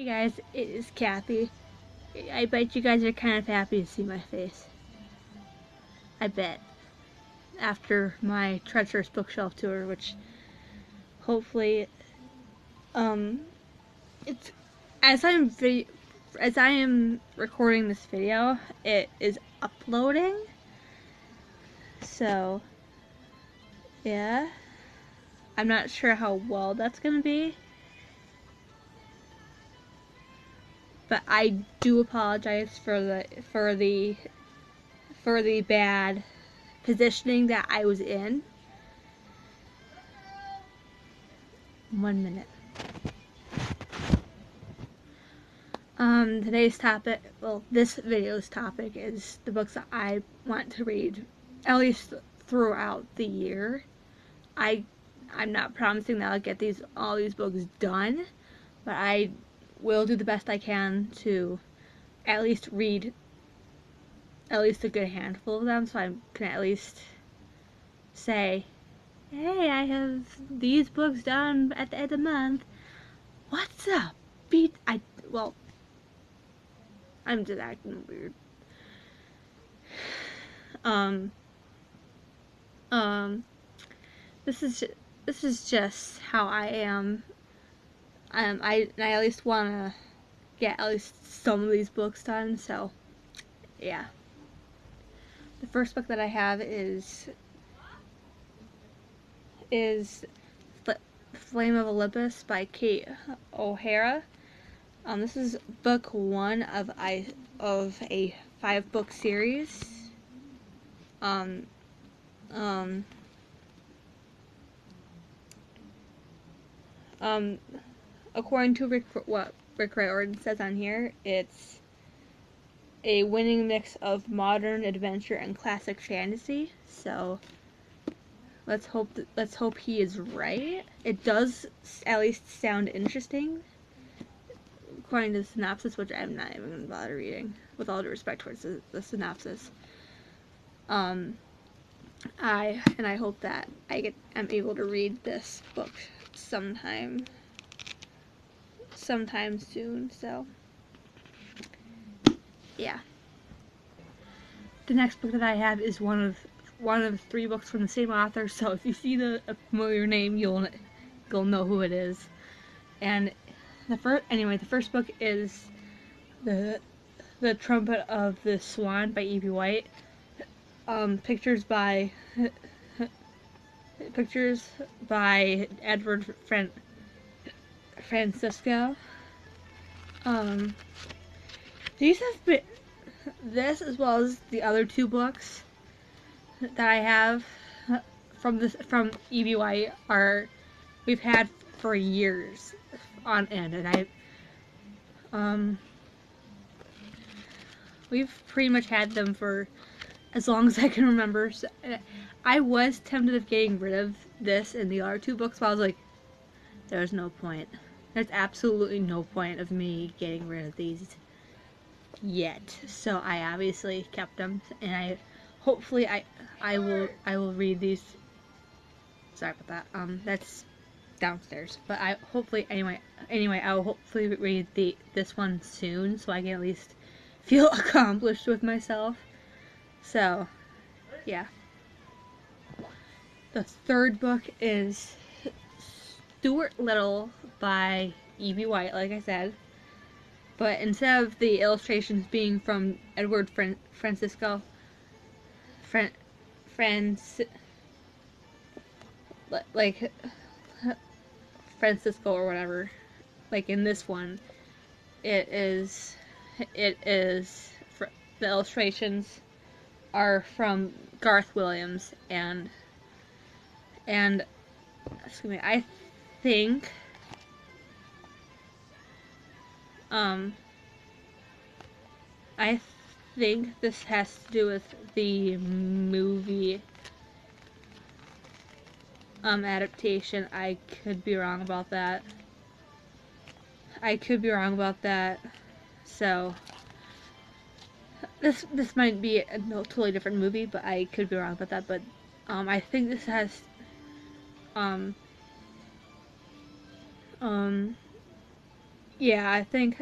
Hey guys, it is Kathy. I bet you guys are kind of happy to see my face. I bet. After my treacherous bookshelf tour, which hopefully, it's as I am recording this video, it is uploading. So, yeah, I'm not sure how well that's gonna be, but I do apologize for the bad positioning that I was in. 1 minute. Today's topic, well, this video's topic is the books that I want to read, at least throughout the year. I'm not promising that I'll get all these books done, but I will do the best I can to at least read at least a good handful of them, so I can at least say, hey, I have these books done at the end of the month. What's up? Well, I'm just acting weird. This is just how I am. I at least want to get at least some of these books done, so yeah. The first book that I have is Flame of Olympus by Kate O'Hara. This is book 1 of a 5-book series. According to what Rick Riordan says on here, it's a winning mix of modern adventure and classic fantasy. So let's hope he is right. It does at least sound interesting, according to the synopsis, which I'm not even gonna bother reading, with all due respect towards the synopsis. I hope that I'm able to read this book sometime soon. So yeah. The next book that I have is one of 3 books from the same author. So if you see a familiar name, you'll know who it is. And the first book is the Trumpet of the Swan by E.B. White. Pictures by Edward Francisco. These have been, this as well as the other 2 books that I have from E.B. White we've had for years on end, and we've pretty much had them for as long as I can remember. So, I was tempted of getting rid of this and the other 2 books, but I was like, there's no point. There's absolutely no point of me getting rid of these yet. So I obviously kept them, and hopefully I will read these. Sorry about that. That's downstairs. But anyway I will hopefully read this one soon, so I can at least feel accomplished with myself. So yeah. The third book is Stuart Little by E.B. White, like I said. But instead of the illustrations being from Edward Francisco, like Francisco or whatever, like in this one, it is the illustrations are from Garth Williams, and excuse me, I think this has to do with the movie adaptation. I could be wrong about that. So this might be a totally different movie, but I could be wrong about that. But I think this has Yeah, I think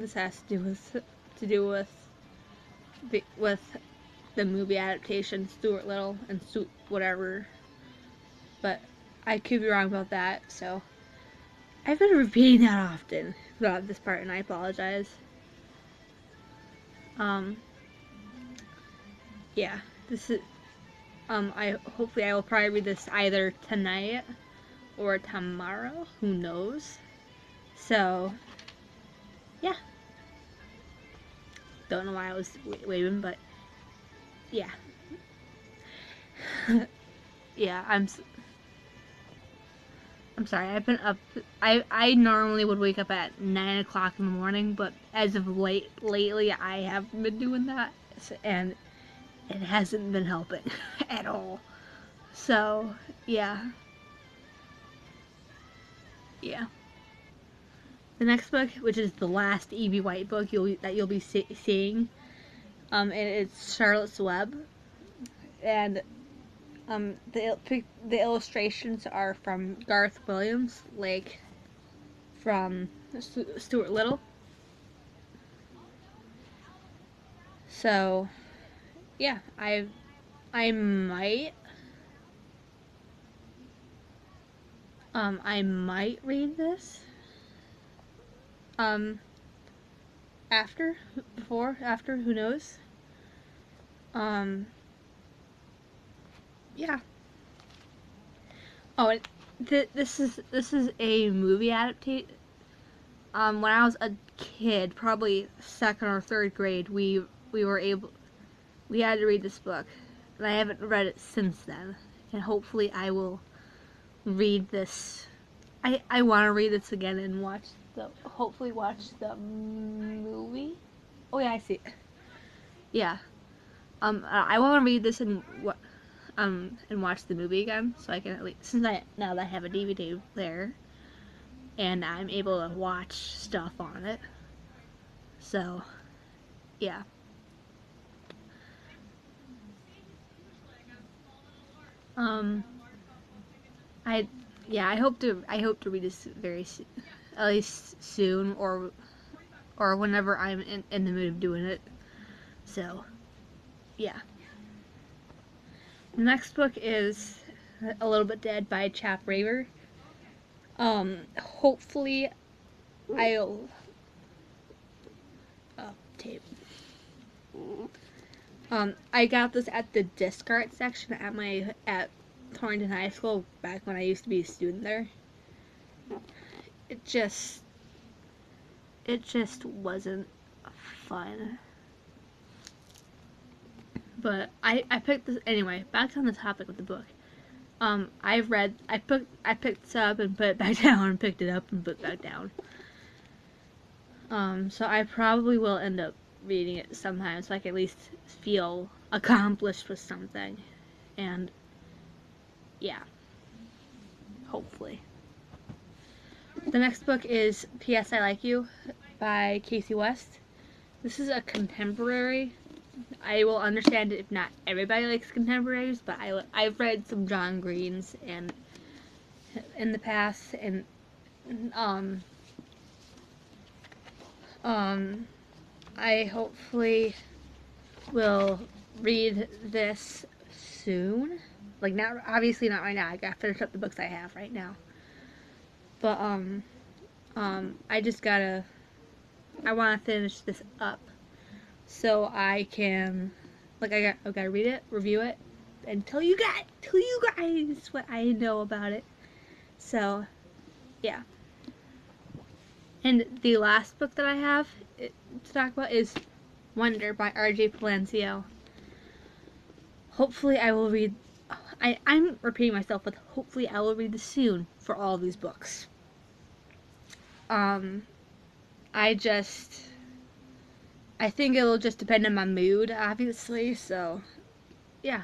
this has to do with the movie adaptation, Stuart Little and whatever. But I could be wrong about that. So I've been repeating that often throughout this part, and I apologize. Um, yeah, this is I hopefully I will probably read this either tonight or tomorrow. Who knows? So yeah, don't know why I was waving, but yeah, yeah. I'm sorry. I've been up. I normally would wake up at 9 o'clock in the morning, but as of lately, I haven't been doing that, and it hasn't been helping at all. So yeah, yeah. The next book, which is the last E.B. White book that you'll be seeing, and it's Charlotte's Web, and the illustrations are from Garth Williams, like from Stuart Little. So yeah, I might I might read this um after, who knows. Um yeah. Oh, this is a movie adaptation. When I was a kid, probably second or third grade, we had to read this book, and I haven't read it since then. And hopefully, I will read this. I want to read this again and hopefully watch the movie. Oh yeah, I see it. Yeah. I want to read this and watch the movie again, so I can at least, now that I have a DVD there, and I'm able to watch stuff on it. So, yeah. Um, I yeah, I hope to read this at least soon, or whenever I'm in the mood of doing it. So, yeah. The next book is A Little Bit Dead by Chap Raver. Hopefully I'll tape. I got this at the discard section at Torrington High School back when I used to be a student there. It just wasn't fun. But I picked this anyway. Back on the topic of the book. I picked this up and put it back down, and picked it up and put it back down. So I probably will end up reading it sometime, so I can at least feel accomplished with something. And yeah, hopefully. The next book is P.S. I Like You by Casey West. This is a contemporary. I will understand if not everybody likes contemporaries, but I've read some John Greens and in the past, and I hopefully will read this soon. Like, not obviously not right now. I gotta finish up the books I have right now. But I just gotta. I want to finish this up so I can, like, I gotta read it, review it, and tell you guys what I know about it. So, yeah. And the last book that I have to talk about is Wonder by R.J. Palacio. Hopefully I will read. I'm repeating myself, but hopefully I will read this soon for all of these books. I think it'll just depend on my mood, obviously. So, yeah.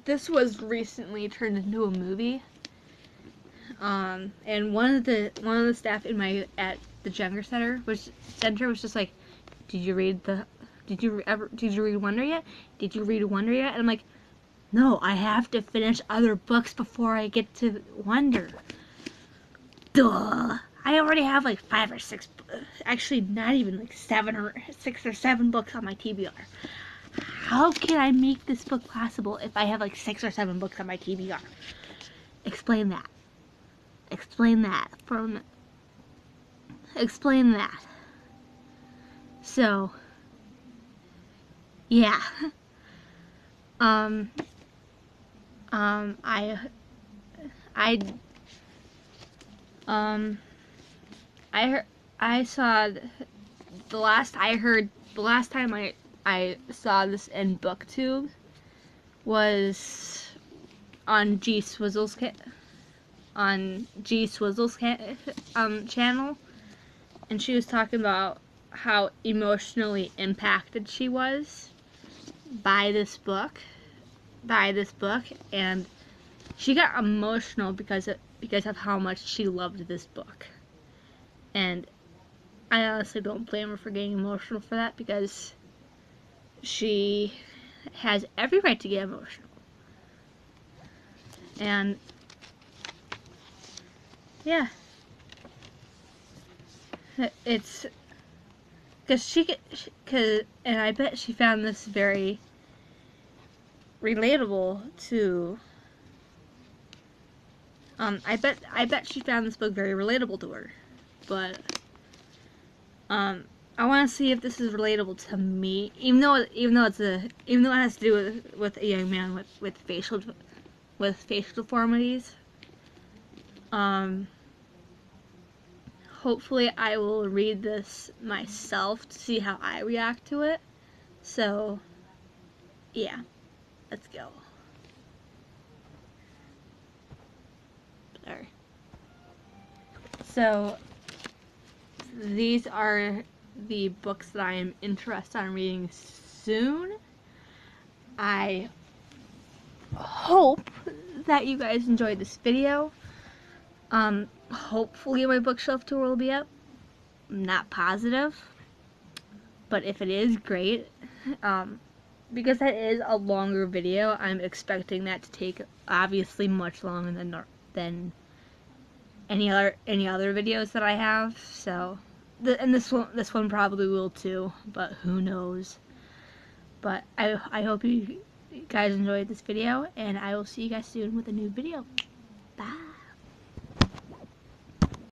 This was recently turned into a movie. And one of the staff at the Younger Center was just like, did you read Wonder yet? Did you read Wonder yet? And I'm like, No, I have to finish other books before I get to Wonder. Duh. I already have like 5 or 6, actually not even like 7 or 6 or 7 books on my TBR. How can I make this book possible if I have like 6 or 7 books on my TBR? Explain that. Explain that. Explain that. So, yeah. Um, I, I, um, I saw the last time I saw this in BookTube was on G Swizzle's channel, and she was talking about how emotionally impacted she was by this book, and she got emotional because of how much she loved this book. And I honestly don't blame her for getting emotional for that, because she has every right to get emotional. And yeah, it's and I bet she found this very relatable to. I bet she found this book very relatable to her, but I want to see if this is relatable to me, even though it has to do with a young man with facial deformities. Hopefully I will read this myself to see how I react to it. So, yeah, let's go. Sorry. So, these are the books that I am interested in reading soon. I hope that you guys enjoyed this video. Hopefully my bookshelf tour will be up. I'm not positive, but if it is, great. Because that is a longer video, I'm expecting that to take obviously much longer than any other videos that I have. So, and this one probably will too, but who knows. But I hope you guys enjoyed this video, and I will see you guys soon with a new video.